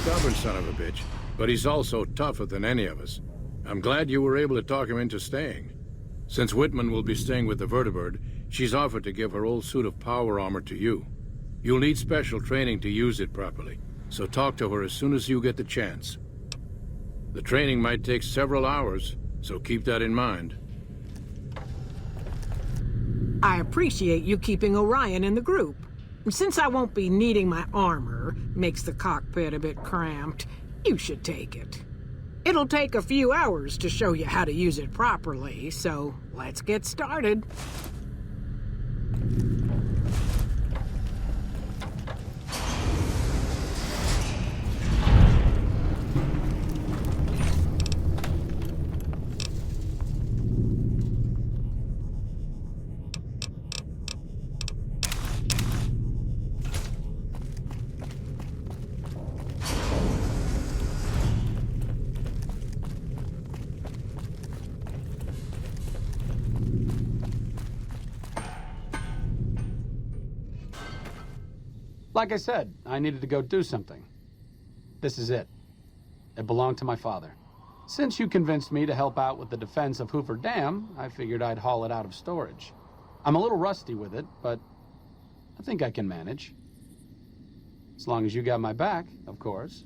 stubborn son of a bitch, but he's also tougher than any of us. I'm glad you were able to talk him into staying. Since Whitman will be staying with the Vertibird, she's offered to give her old suit of power armor to you. You'll need special training to use it properly, so talk to her as soon as you get the chance. The training might take several hours, so keep that in mind. I appreciate you keeping Orion in the group. Since I won't be needing my armor, makes the cockpit a bit cramped, you should take it. It'll take a few hours to show you how to use it properly, so let's get started. Like I said, I needed to go do something. This is it. It belonged to my father. Since you convinced me to help out with the defense of Hoover Dam, I figured I'd haul it out of storage. I'm a little rusty with it, but I think I can manage. As long as you got my back, of course.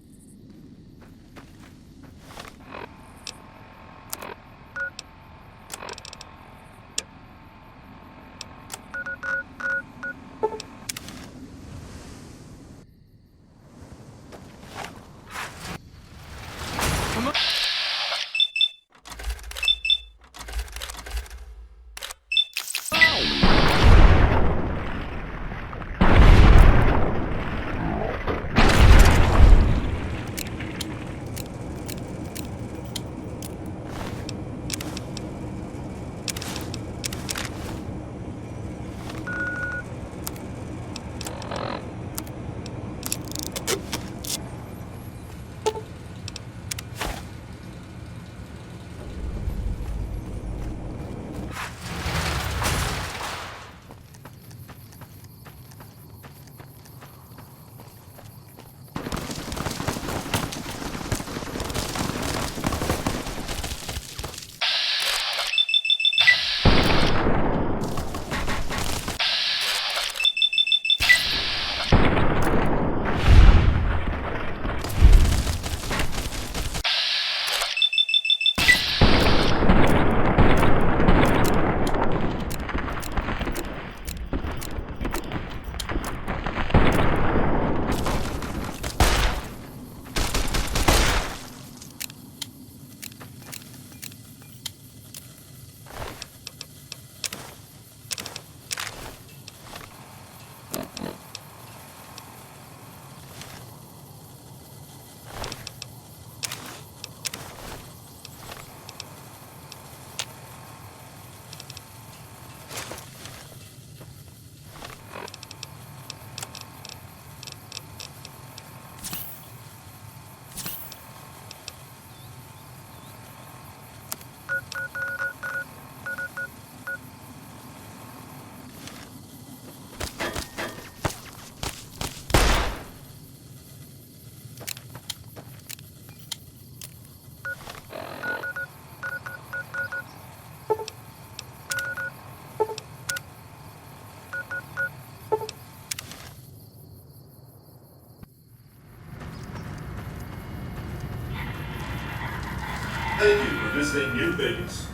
Thank you for visiting New Vegas.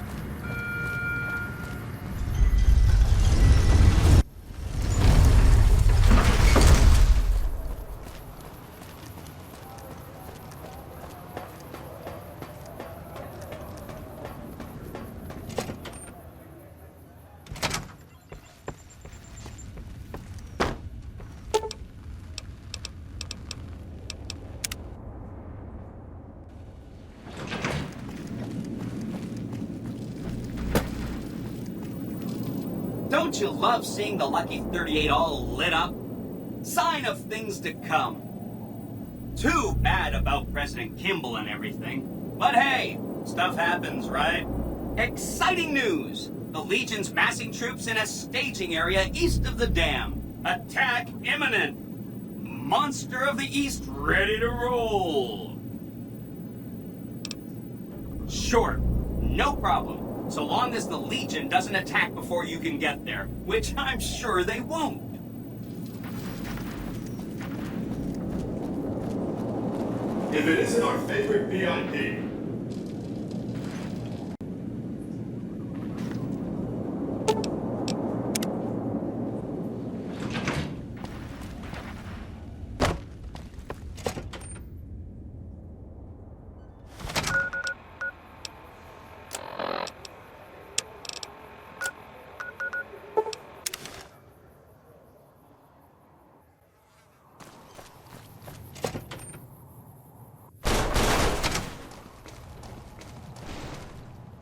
Don't you love seeing the Lucky 38 all lit up? Sign of things to come. Too bad about President Kimball and everything. But hey, stuff happens, right? Exciting news! The Legion's massing troops in a staging area east of the dam. Attack imminent! monster of the East ready to roll. Sure, no problem, so long as the Legion doesn't attack before you can get there, which I'm sure they won't. If it isn't our favorite VIP,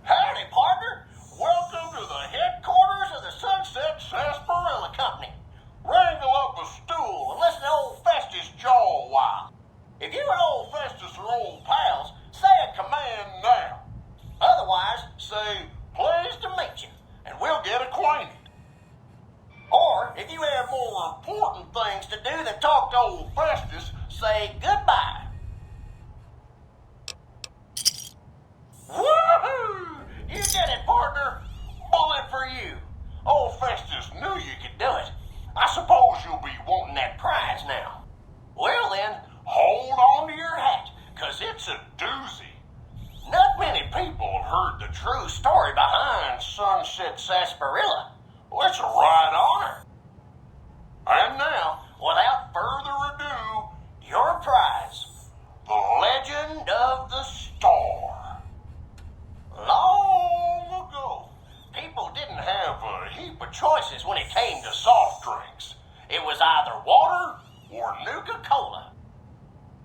Howdy, partner. Welcome to the headquarters of the Sunset Sarsaparilla Company. Wrangle up a stool and listen to old Festus jaw a while. If you and old Festus are old pals, say a command now. Otherwise, say, pleased to meet you, and we'll get acquainted. Or, if you have more important things to do than talk to old Festus, say goodbye. Woohoo! You did it, partner. Bullet for you. Old Festus knew you could do it. I suppose you'll be wanting that prize now. Well then, hold on to your hat, 'cause it's a doozy. Not many people have heard the true story behind Sunset Sarsaparilla. Well, it's a right honor. And now, without further ado, your prize, the Legend of the Star. Long ago, people didn't have a heap of choices when it came to soft drinks. It was either water or Nuka-Cola.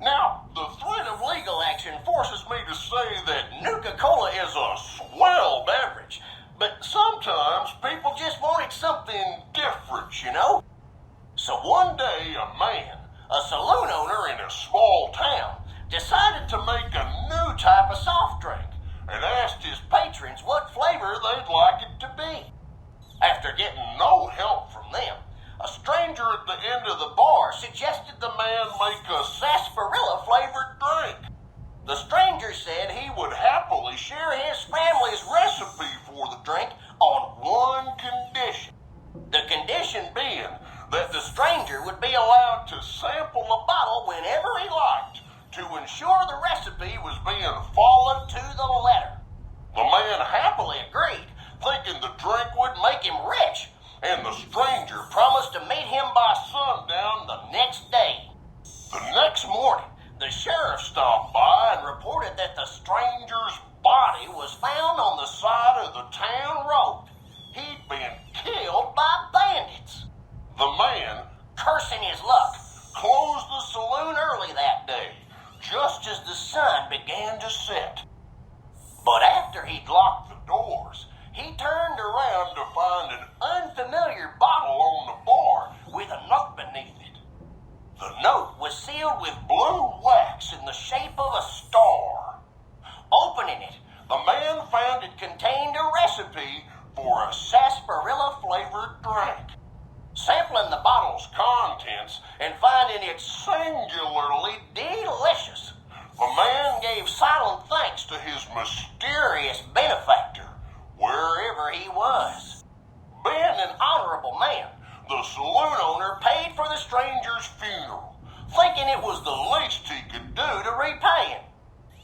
Now, the threat of legal action forces me to say that Nuka-Cola is a swell beverage, but sometimes people just wanted something different, you know? So one day, a man, a saloon owner in a small town, decided to make a new type of soft drink and asked his patrons what flavor they'd like it to be. After getting no help from them, a stranger at the end of the bar suggested the man make a sarsaparilla-flavored drink. The stranger said he would happily share his family's recipe for the drink on one condition. The condition being that the stranger would be allowed to sample a bottle whenever he liked, to ensure the recipe was being followed to the letter. The man happily agreed, thinking the drink would make him rich, and the stranger promised to meet him by sundown the next day. The next morning, the sheriff stopped by and reported that the stranger's body was found on the side of the town road. He'd been killed by bandits. The man, cursing his luck, closed the saloon early that day, just as the sun began to set. But after he'd locked the doors, he turned around to find an unfamiliar bottle on the bar with a note beneath it. The note was sealed with blue wax in the shape of a star. Opening it, the man found it contained a recipe for a sarsaparilla-flavored drink. Sampling the bottle's contents and finding it singularly delicious, the man gave silent thanks to his mysterious benefactor, wherever he was. Being an honorable man, the saloon owner paid for the stranger's funeral, thinking it was the least he could do to repay him.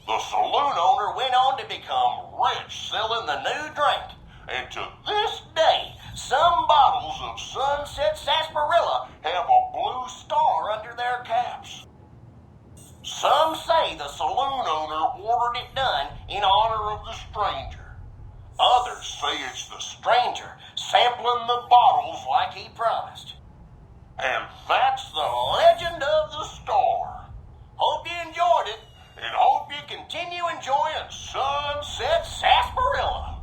The saloon owner went on to become rich selling the new drink, and to this day, some bottles of Sunset Sarsaparilla have a blue star under their caps. Some say the saloon owner ordered it done in honor of the stranger. Others say it's the stranger sampling the bottles like he promised. And that's the legend of the star. Hope you enjoyed it, and hope you continue enjoying Sunset Sarsaparilla.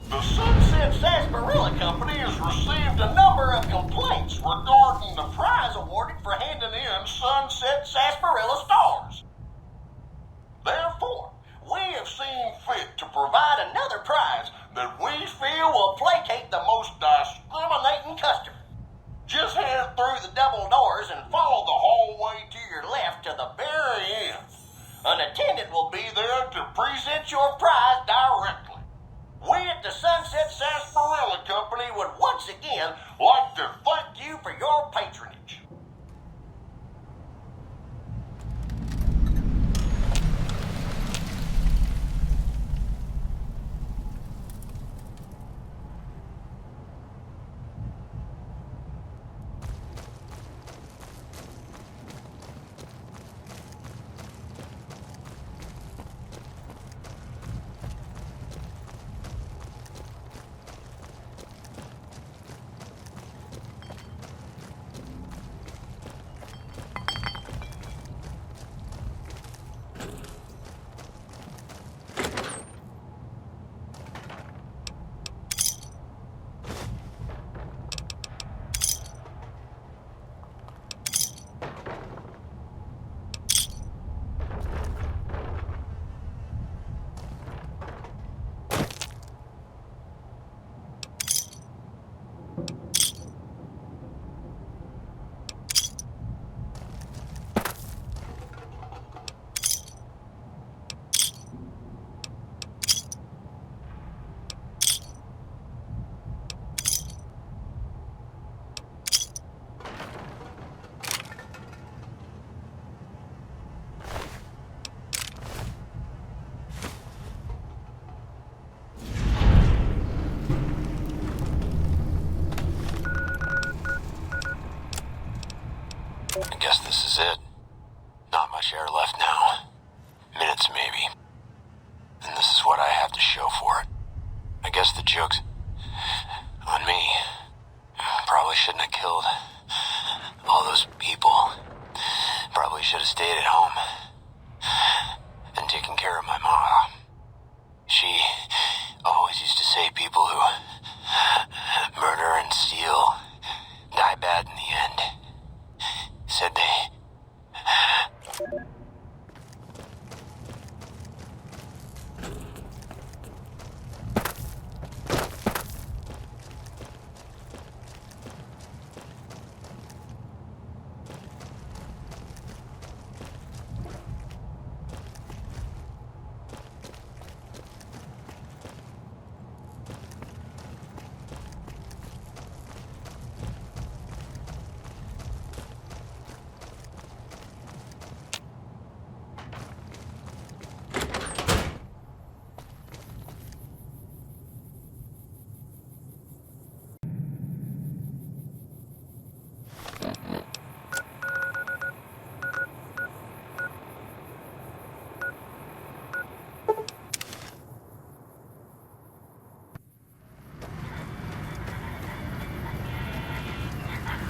The Sunset Sarsaparilla Company has received a number of complaints regarding the prize awarded for handing in Sunset Sarsaparilla stars. Therefore, we have seen fit to provide another prize that we feel will placate the most discriminating customer. Just head through the double An attendant will be there to present your prize directly. We at the Sunset Sarsaparilla Company would once again like to thank you for your patronage. I guess this is it. Not much air left now. Minutes, maybe. And this is what I have to show for it. I guess the joke's on me. Probably shouldn't have killed all those people. Probably should have stayed at home and taken care of my mom. She always used to say people who murder and steal die bad in the end. Said they...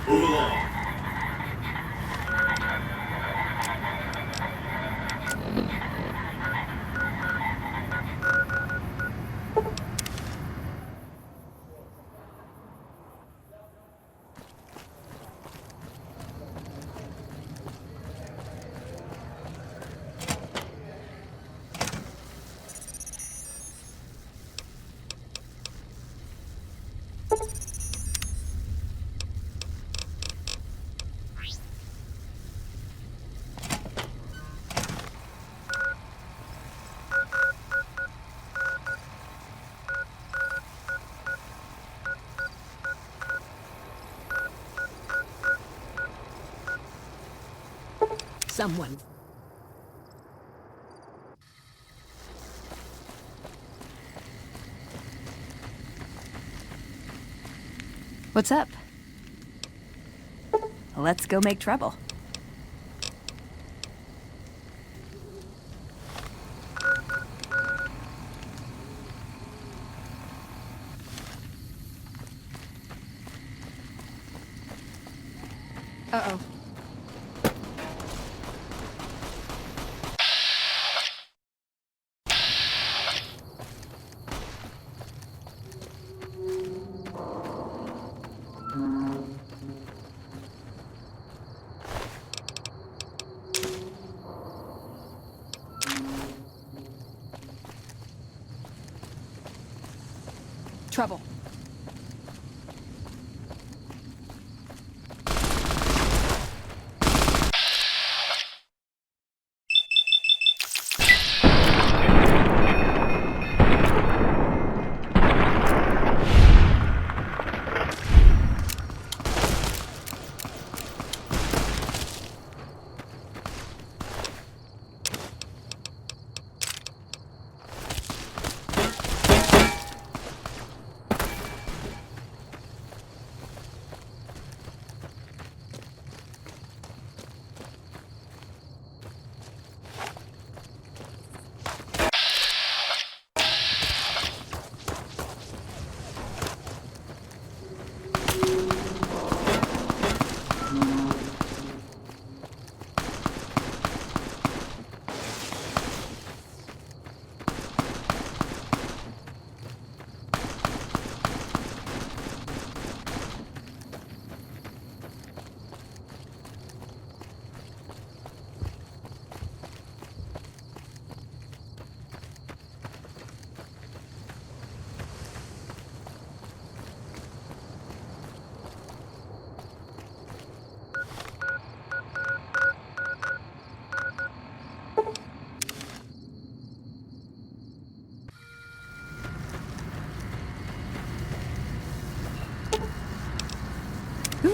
Move along. Someone. What's up? Let's go make trouble. Uh-oh. Trouble.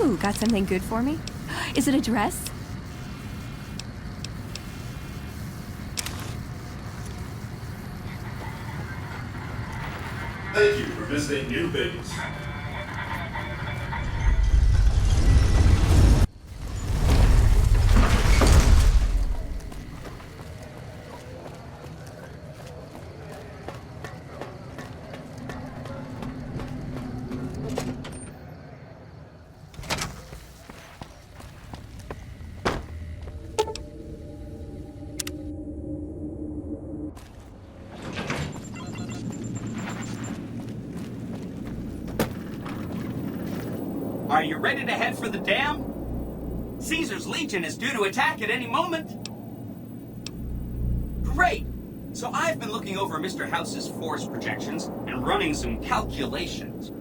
Ooh, got something good for me? Is it a dress? Thank you for visiting New Vegas. Are you ready to head for the dam? Caesar's Legion is due to attack at any moment. Great! So I've been looking over Mr. House's force projections and running some calculations.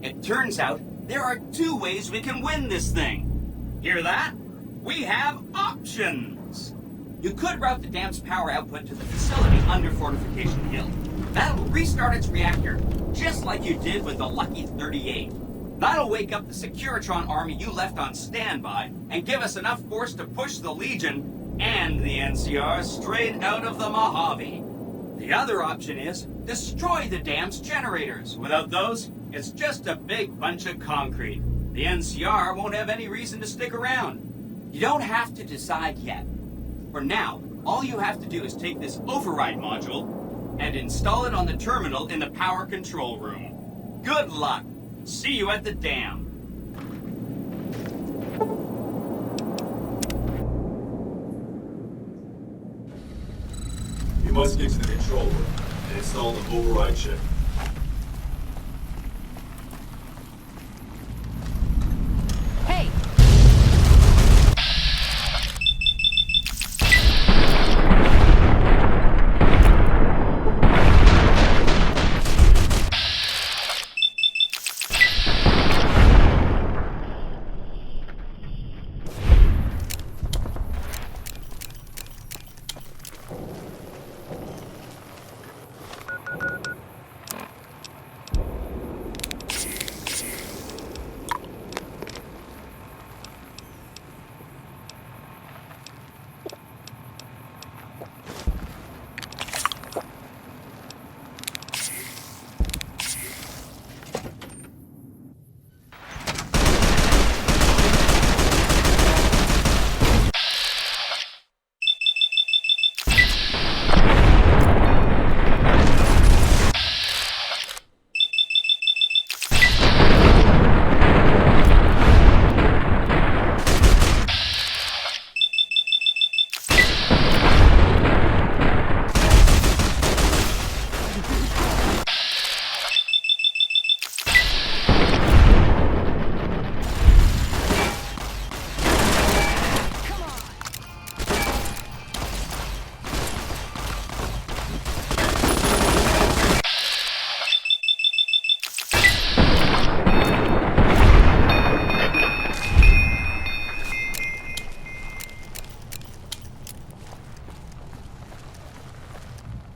It turns out there are 2 ways we can win this thing. Hear that? We have options. You could route the dam's power output to the facility under Fortification Hill. That'll restart its reactor, just like you did with the Lucky 38. That'll wake up the Securitron army you left on standby and give us enough force to push the Legion and the NCR straight out of the Mojave. The other option is destroy the dam's generators. Without those, it's just a big bunch of concrete. The NCR won't have any reason to stick around. You don't have to decide yet. For now, all you have to do is take this override module and install it on the terminal in the power control room. Good luck. See you at the dam. You must get to the control room and install the override chip. Hey!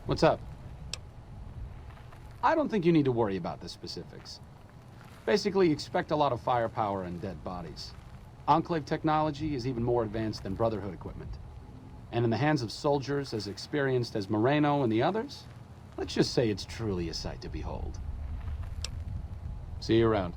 What's up? I don't think you need to worry about the specifics. Basically, expect a lot of firepower and dead bodies. Enclave technology is even more advanced than Brotherhood equipment. And in the hands of soldiers as experienced as Moreno and the others, let's just say it's truly a sight to behold. See you around.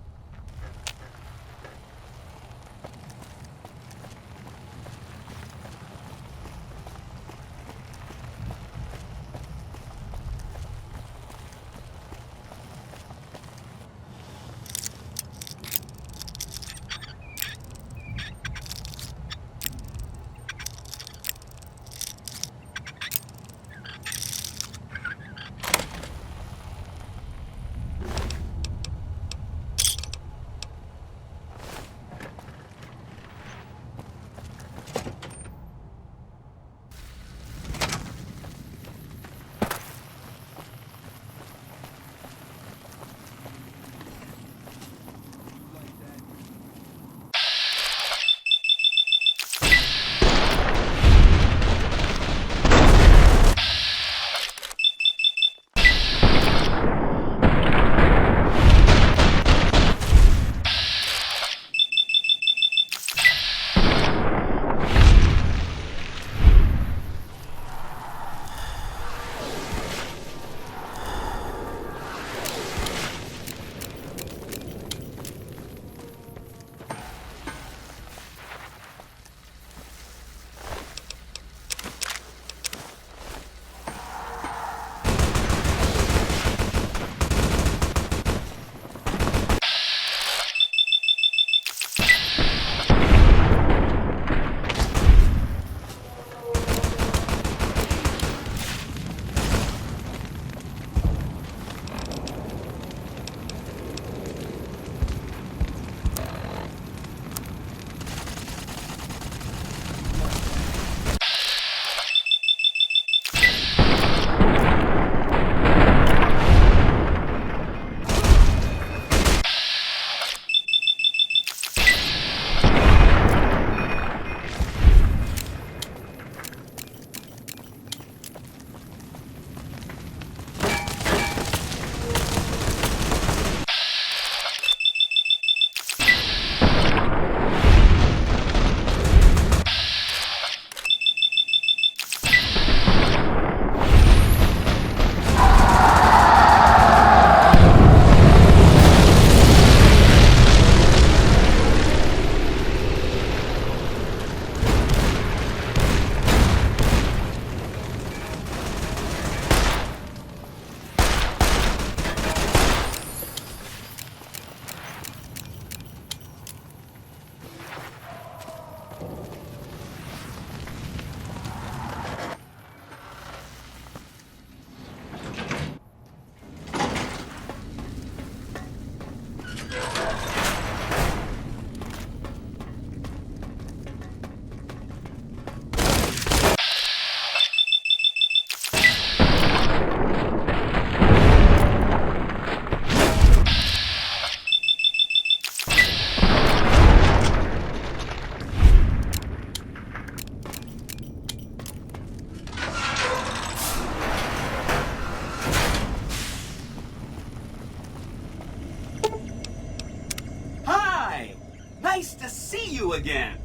again.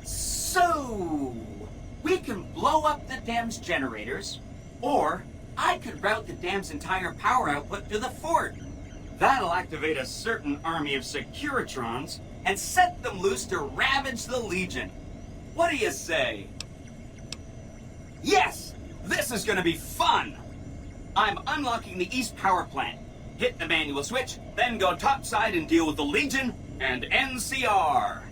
So, we can blow up the dam's generators, or I could route the dam's entire power output to the fort. That'll activate a certain army of Securitrons and set them loose to ravage the Legion. What do you say? Yes! This is gonna be fun! I'm unlocking the East Power Plant. Hit the manual switch, then go topside and deal with the Legion and NCR.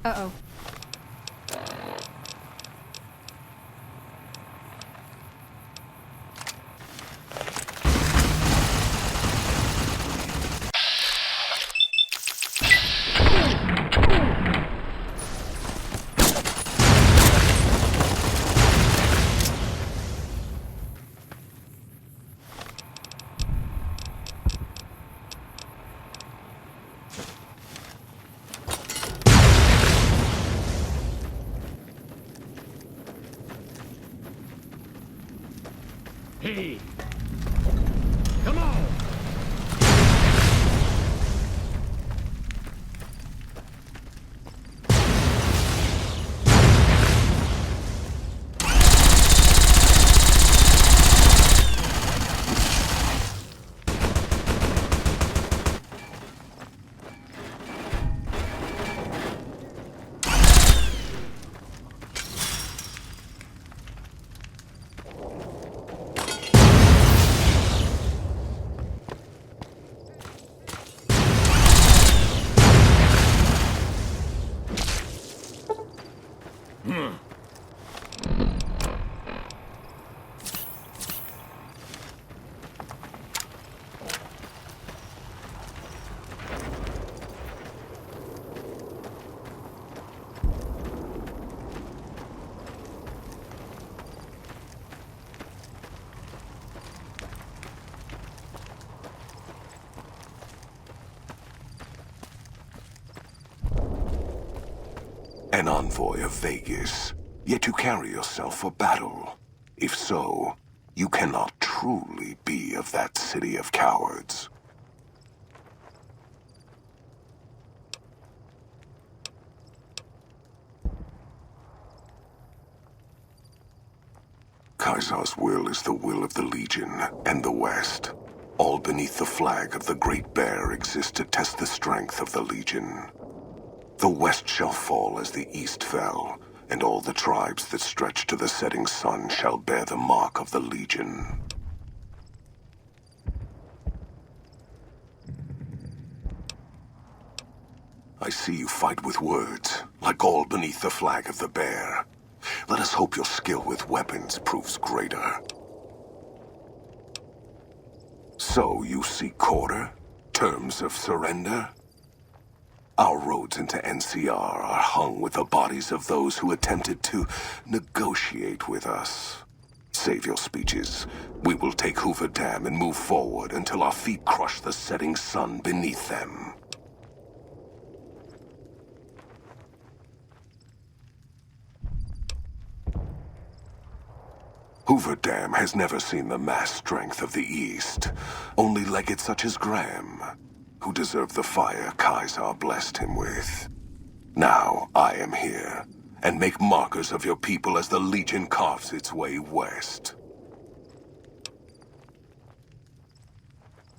Uh-oh. me! Come on! An envoy of Vegas, yet you carry yourself for battle. If so, you cannot truly be of that city of cowards. Caesar's will is the will of the Legion and the West. All beneath the flag of the Great Bear exist to test the strength of the Legion. The West shall fall as the East fell, and all the tribes that stretch to the setting sun shall bear the mark of the Legion. I see you fight with words, like all beneath the flag of the Bear. Let us hope your skill with weapons proves greater. So you seek quarter? Terms of surrender? Our roads into NCR are hung with the bodies of those who attempted to negotiate with us. Save your speeches. We will take Hoover Dam and move forward until our feet crush the setting sun beneath them. Hoover Dam has never seen the mass strength of the East. Only legates such as Graham, who deserve the fire Caesar blessed him with. Now I am here, and make markers of your people as the Legion carves its way west.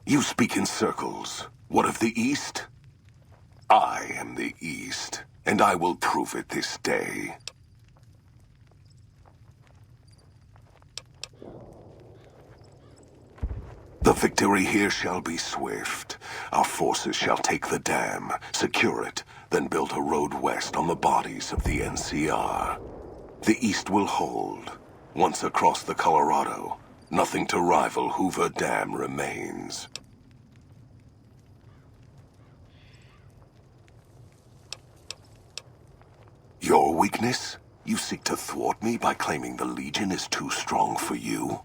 You speak in circles. What of the East? I am the East, and I will prove it this day. The victory here shall be swift. Our forces shall take the dam, secure it, then build a road west on the bodies of the NCR. The East will hold. Once across the Colorado, nothing to rival Hoover Dam remains. Your weakness? You seek to thwart me by claiming the Legion is too strong for you?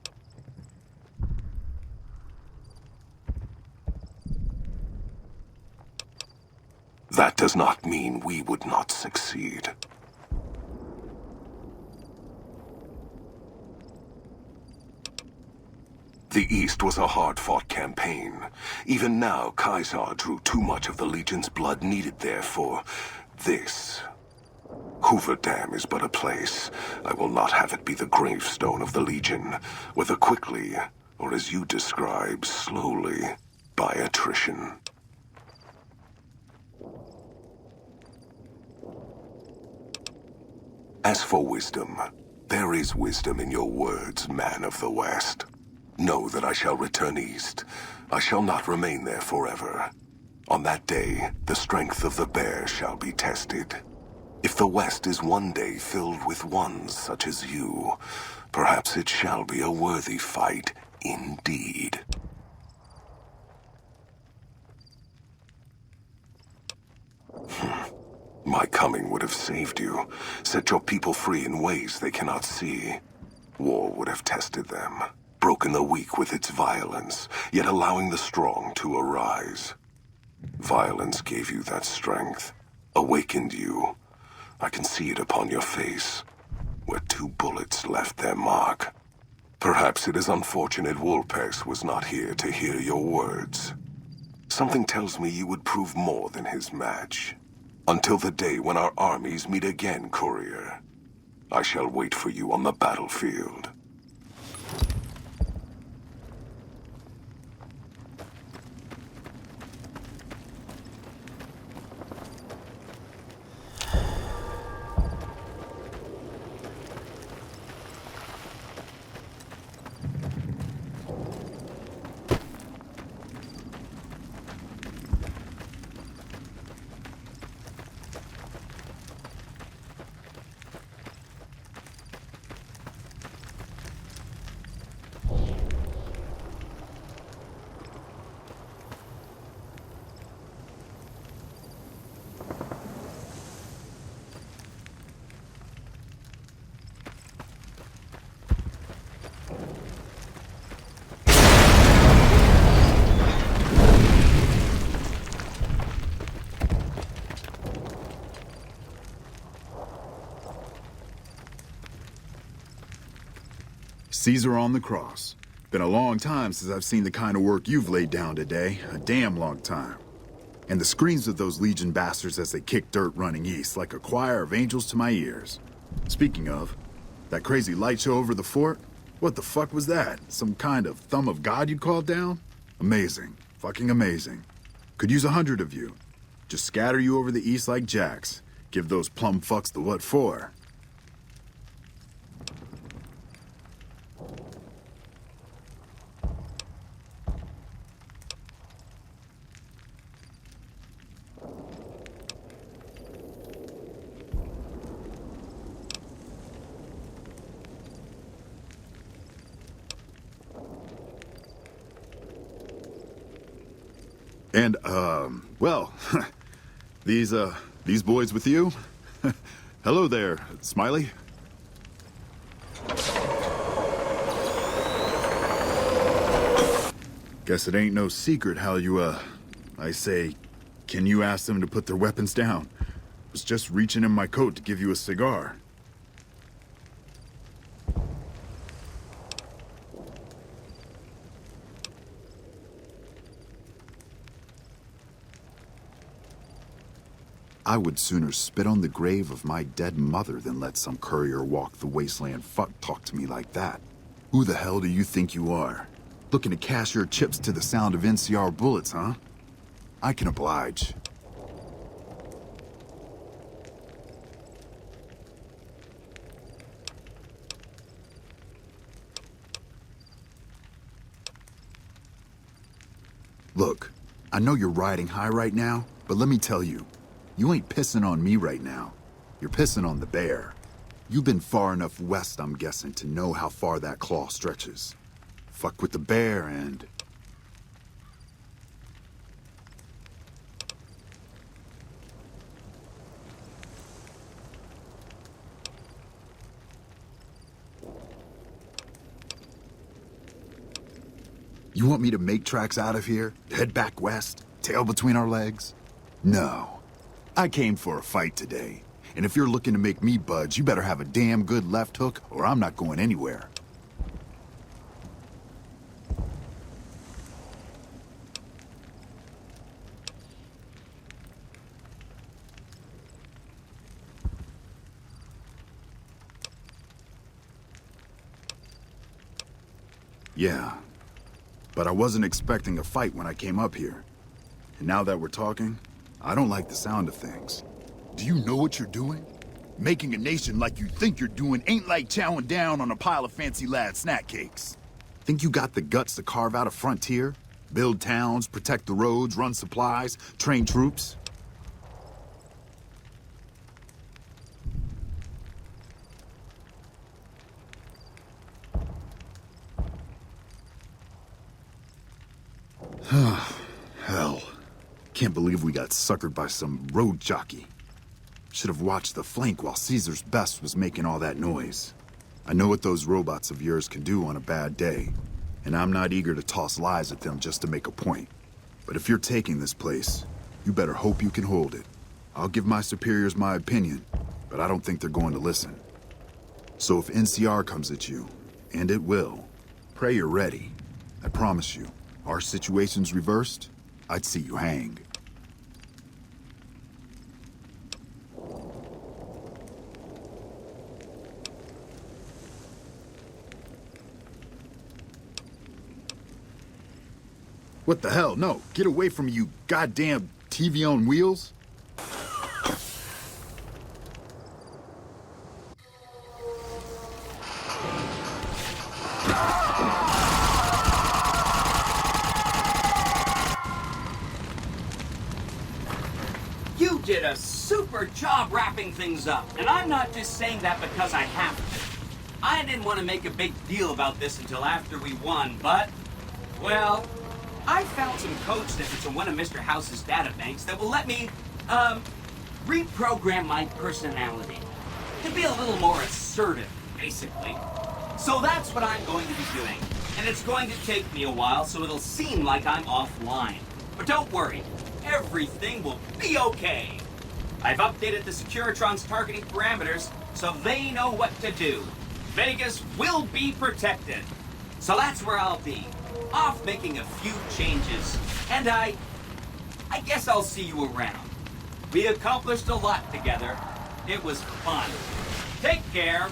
That does not mean we would not succeed. The East was a hard-fought campaign. Even now, Caesar drew too much of the Legion's blood needed there for this. Hoover Dam is but a place. I will not have it be the gravestone of the Legion, whether quickly, or as you describe, slowly, by attrition. As for wisdom, there is wisdom in your words, man of the West. Know that I shall return east. I shall not remain there forever. On that day, the strength of the Bear shall be tested. If the West is one day filled with ones such as you, perhaps it shall be a worthy fight indeed. My coming would have saved you, set your people free in ways they cannot see. War would have tested them, broken the weak with its violence, yet allowing the strong to arise. Violence gave you that strength, awakened you. I can see it upon your face, where 2 bullets left their mark. Perhaps it is unfortunate Wolpers was not here to hear your words. Something tells me you would prove more than his match. Until the day when our armies meet again, courier. I shall wait for you on the battlefield. Caesar on the cross. Been a long time since I've seen the kind of work you've laid down today. A damn long time. And the screams of those Legion bastards as they kick dirt running east like a choir of angels to my ears. Speaking of, that crazy light show over the fort? What the fuck was that? Some kind of thumb of God you called down? Amazing. Fucking amazing. Could use 100 of you. Just scatter you over the east like jacks. Give those plum fucks the what for. And, well, these boys with you? Hello there, Smiley. Guess it ain't no secret how you, I say, can you ask them to put their weapons down? Was just reaching in my coat to give you a cigar. I would sooner spit on the grave of my dead mother than let some courier walk the wasteland fuck talk to me like that. Who the hell do you think you are? Looking to cash your chips to the sound of NCR bullets, huh? I can oblige. Look, I know you're riding high right now, but let me tell you, you ain't pissing on me right now. You're pissing on the bear. You've been far enough west, I'm guessing, to know how far that claw stretches. Fuck with the bear and... You want me to make tracks out of here? Head back west? Tail between our legs? No. I came for a fight today. And if you're looking to make me budge, you better have a damn good left hook or I'm not going anywhere. Yeah. But I wasn't expecting a fight when I came up here. And now that we're talking, I don't like the sound of things. Do you know what you're doing? Making a nation like you think you're doing ain't like chowing down on a pile of fancy lad snack cakes. Think you got the guts to carve out a frontier? Build towns, protect the roads, run supplies, train troops? Hell. Can't believe we got suckered by some road jockey. Should have watched the flank while Caesar's best was making all that noise. I know what those robots of yours can do on a bad day, and I'm not eager to toss lies at them just to make a point. But if you're taking this place, you better hope you can hold it. I'll give my superiors my opinion, but I don't think they're going to listen. So if NCR comes at you, And it will. Pray you're ready. I promise you, our situation's reversed, I'd see you hang. What the hell? No, get away from me, you goddamn TV on wheels. You did a super job wrapping things up, and I'm not just saying that because I have to. I didn't want to make a big deal about this until after we won, but, well, I found some code snippets in one of Mr. House's databanks that will let me, reprogram my personality to be a little more assertive, basically. So that's what I'm going to be doing, and it's going to take me a while, so it'll seem like I'm offline. But don't worry, everything will be okay. I've updated the Securitron's targeting parameters, so they know what to do. Vegas will be protected. So that's where I'll be. Off making a few changes. And I guess I'll see you around. We accomplished a lot together. It was fun. Take care.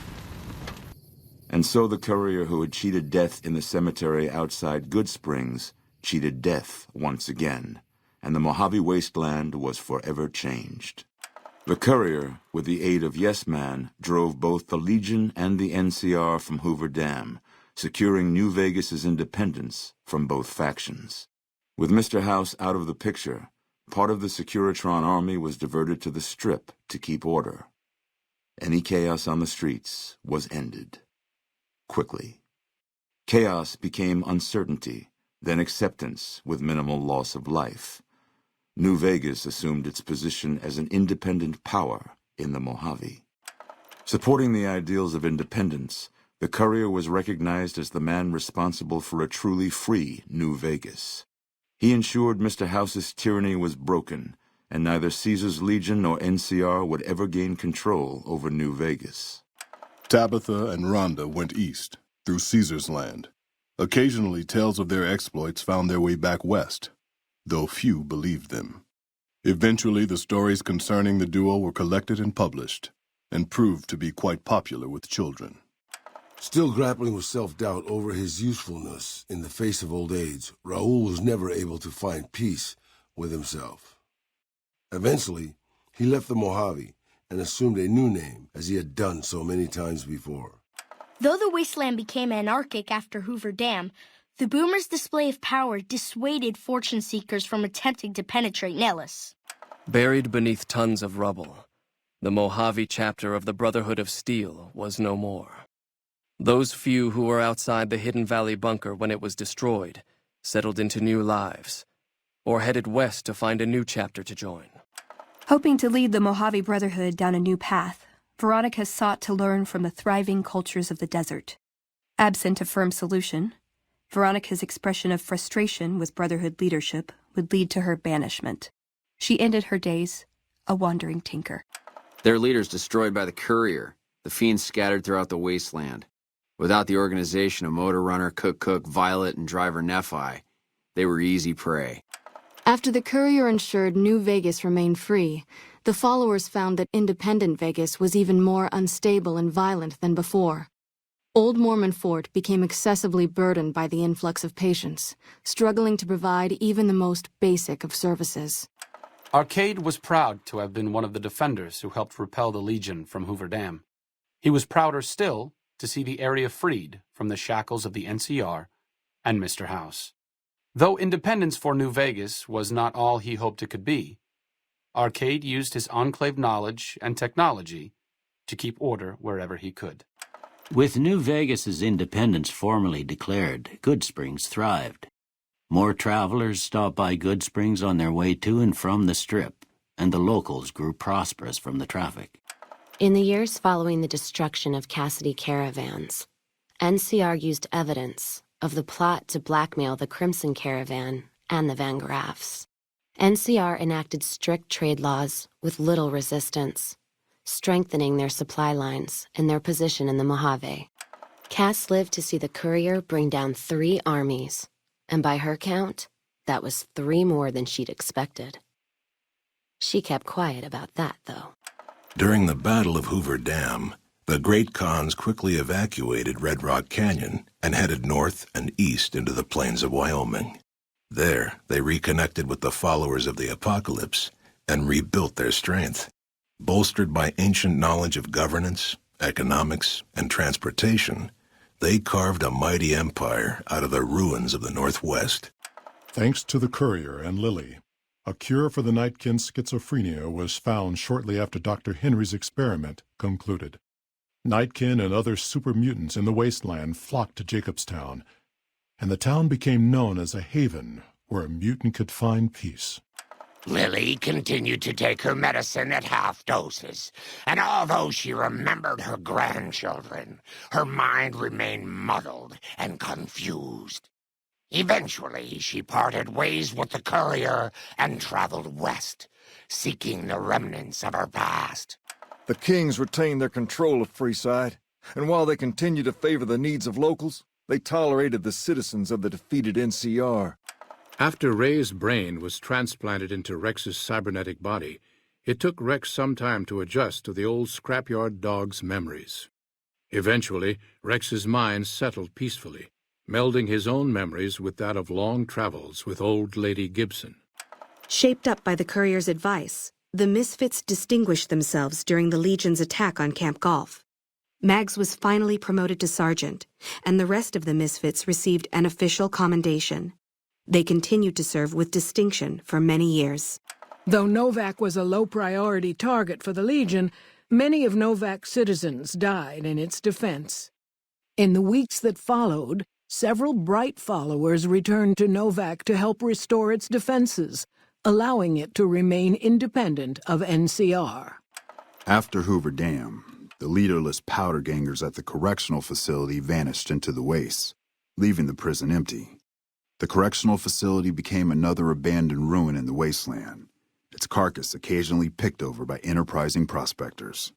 And so the courier who had cheated death in the cemetery outside Good Springs cheated death once again, and the Mojave Wasteland was forever changed. The courier, with the aid of Yes Man, drove both the Legion and the NCR from Hoover Dam, securing New Vegas's independence from both factions. With Mr. House out of the picture, part of the Securitron army was diverted to the Strip to keep order. Any chaos on the streets was ended. Quickly. Chaos became uncertainty, then acceptance with minimal loss of life. New Vegas assumed its position as an independent power in the Mojave. Supporting the ideals of independence, the courier was recognized as the man responsible for a truly free New Vegas. He ensured Mr. House's tyranny was broken, and neither Caesar's Legion nor NCR would ever gain control over New Vegas. Tabitha and Rhonda went east, through Caesar's land. Occasionally, tales of their exploits found their way back west, though few believed them. Eventually, the stories concerning the duo were collected and published, and proved to be quite popular with children. Still grappling with self-doubt over his usefulness in the face of old age, Raoul was never able to find peace with himself. Eventually, he left the Mojave and assumed a new name, as he had done so many times before. Though the wasteland became anarchic after Hoover Dam, the Boomers' display of power dissuaded fortune seekers from attempting to penetrate Nellis. Buried beneath tons of rubble, the Mojave chapter of the Brotherhood of Steel was no more. Those few who were outside the Hidden Valley bunker when it was destroyed settled into new lives, or headed west to find a new chapter to join. Hoping to lead the Mojave Brotherhood down a new path, Veronica sought to learn from the thriving cultures of the desert. Absent a firm solution, Veronica's expression of frustration with Brotherhood leadership would lead to her banishment. She ended her days a wandering tinker. Their leaders destroyed by the courier, the fiends scattered throughout the wasteland. Without the organization of Motor Runner, Cook, Violet, and Driver Nephi, they were easy prey. After the courier ensured New Vegas remained free, the followers found that independent Vegas was even more unstable and violent than before. Old Mormon Fort became excessively burdened by the influx of patients, struggling to provide even the most basic of services. Arcade was proud to have been one of the defenders who helped repel the Legion from Hoover Dam. He was prouder still to see the area freed from the shackles of the NCR and Mr. House. Though independence for New Vegas was not all he hoped it could be, Arcade used his enclave knowledge and technology to keep order wherever he could. With New Vegas's independence formally declared, Good Springs thrived. More travelers stopped by Good Springs on their way to and from the Strip, and the locals grew prosperous from the traffic. In the years following the destruction of Cassidy caravans, NCR used evidence of the plot to blackmail the Crimson Caravan and the Van Graffs. NCR enacted strict trade laws with little resistance, strengthening their supply lines and their position in the Mojave. Cass lived to see the courier bring down 3 armies, and by her count, that was 3 more than she'd expected. She kept quiet about that, though. During the Battle of Hoover Dam, the Great Khans quickly evacuated Red Rock Canyon and headed north and east into the plains of Wyoming. There, they reconnected with the followers of the Apocalypse and rebuilt their strength. Bolstered by ancient knowledge of governance, economics, and transportation, they carved a mighty empire out of the ruins of the Northwest. Thanks to the courier and Lily, a cure for the Nightkin's schizophrenia was found shortly after Dr. Henry's experiment concluded. Nightkin and other super mutants in the wasteland flocked to Jacobstown, and the town became known as a haven where a mutant could find peace. Lily continued to take her medicine at half doses, and although she remembered her grandchildren, her mind remained muddled and confused. Eventually, she parted ways with the courier and traveled west, seeking the remnants of her past. The Kings retained their control of Freeside, and while they continued to favor the needs of locals, they tolerated the citizens of the defeated NCR. After Ray's brain was transplanted into Rex's cybernetic body, it took Rex some time to adjust to the old scrapyard dog's memories. Eventually, Rex's mind settled peacefully, melding his own memories with that of long travels with old Lady Gibson. Shaped up by the courier's advice, the Misfits distinguished themselves during the Legion's attack on Camp Golf. Mags was finally promoted to sergeant, and the rest of the Misfits received an official commendation. They continued to serve with distinction for many years. Though Novak was a low-priority target for the Legion, many of Novak's citizens died in its defense. In the weeks that followed, several bright followers returned to Novak to help restore its defenses, allowing it to remain independent of NCR. After Hoover Dam, the leaderless powder gangers at the correctional facility vanished into the wastes, leaving the prison empty. The correctional facility became another abandoned ruin in the wasteland, its carcass occasionally picked over by enterprising prospectors.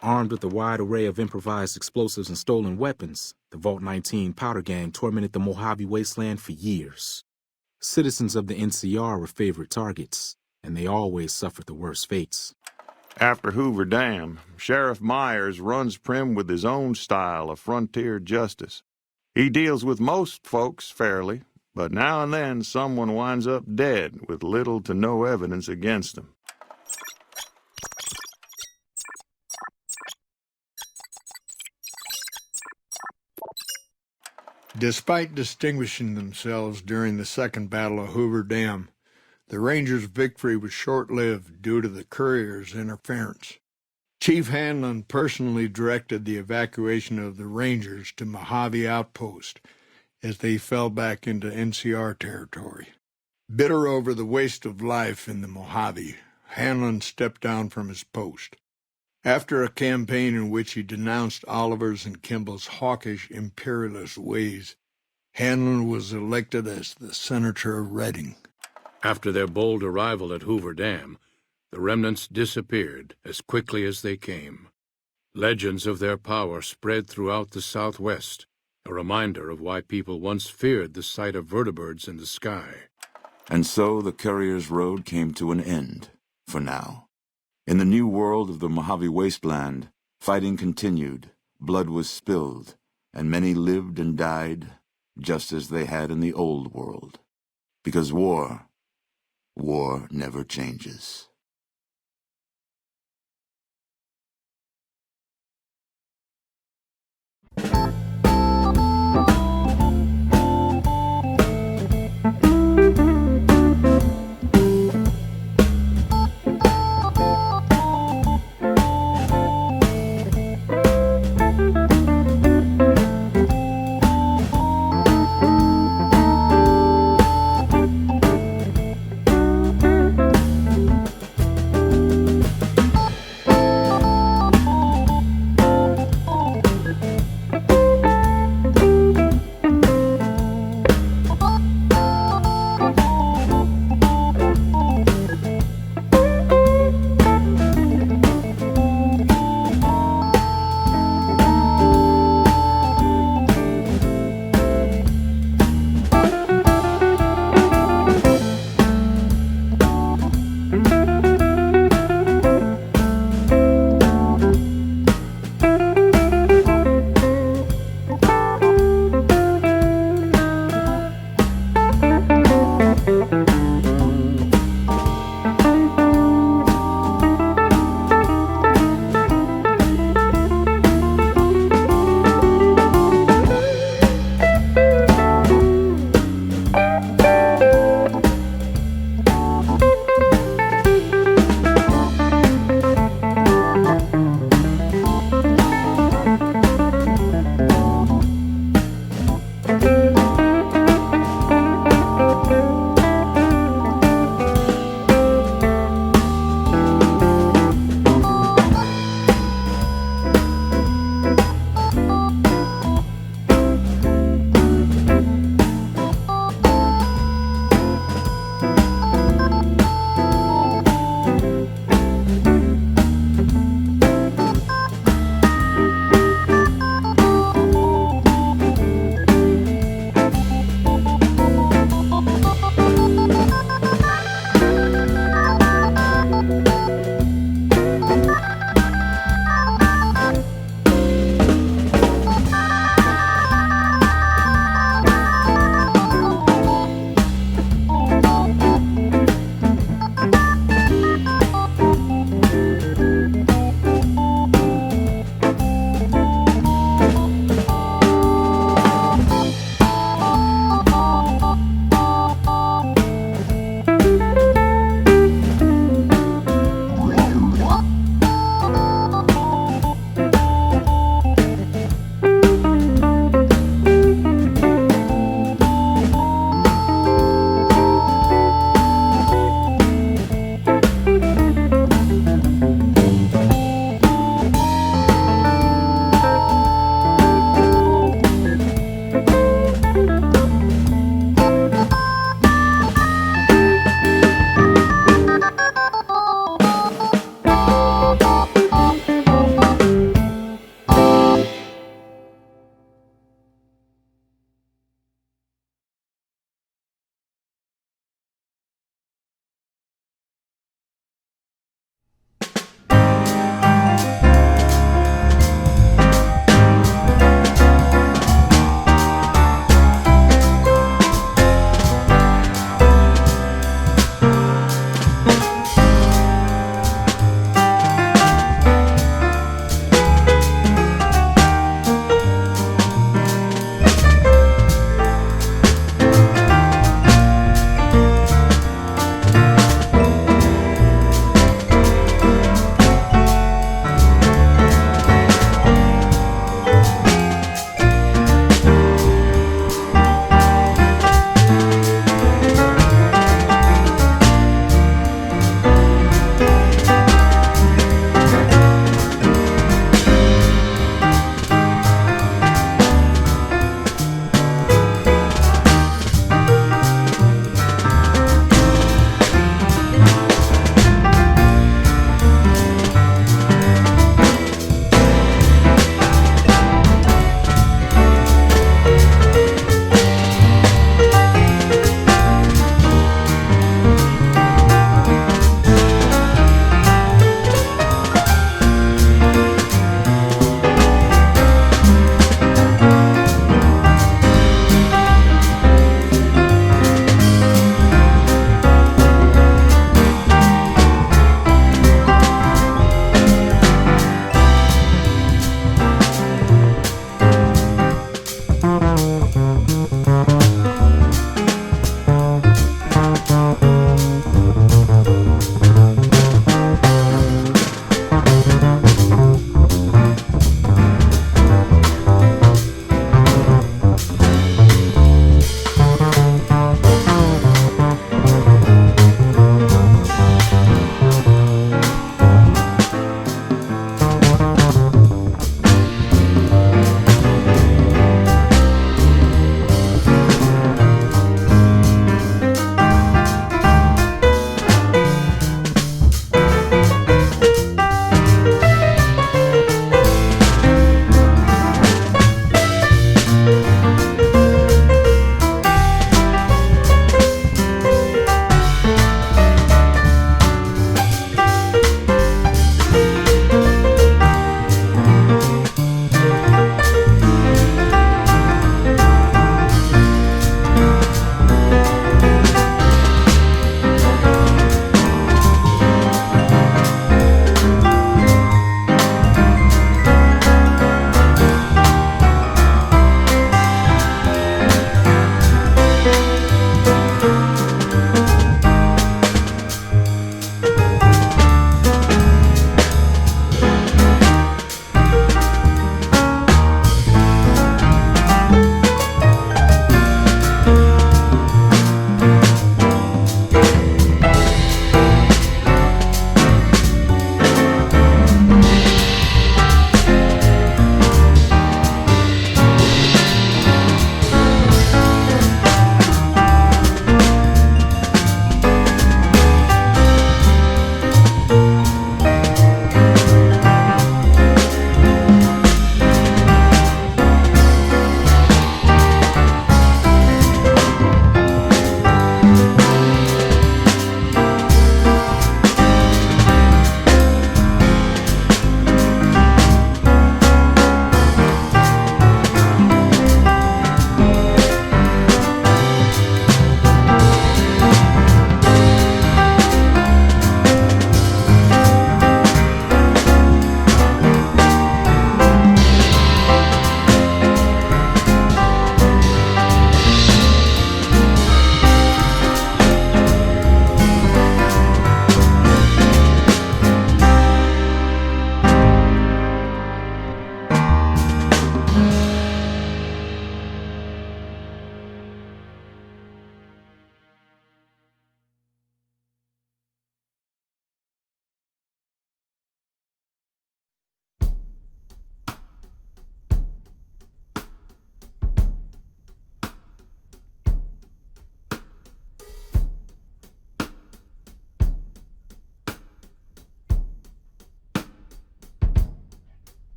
Armed with a wide array of improvised explosives and stolen weapons, the Vault 19 powder gang tormented the Mojave wasteland for years. Citizens of the NCR were favorite targets, and they always suffered the worst fates. After Hoover Dam, Sheriff Myers runs Prim with his own style of frontier justice. He deals with most folks fairly, but now and then someone winds up dead with little to no evidence against them. Despite distinguishing themselves during the Second Battle of Hoover Dam, the Rangers' victory was short-lived due to the courier's interference. Chief Hanlon personally directed the evacuation of the Rangers to Mojave Outpost as they fell back into NCR territory. Bitter over the waste of life in the Mojave, Hanlon stepped down from his post. After a campaign in which he denounced Oliver's and Kimball's hawkish imperialist ways, Hanlon was elected as the Senator of Reading. After their bold arrival at Hoover Dam, the remnants disappeared as quickly as they came. Legends of their power spread throughout the Southwest, a reminder of why people once feared the sight of vertibirds in the sky. And so the courier's road came to an end, for now. In the new world of the Mojave Wasteland, fighting continued, blood was spilled, and many lived and died just as they had in the old world. Because war never changes.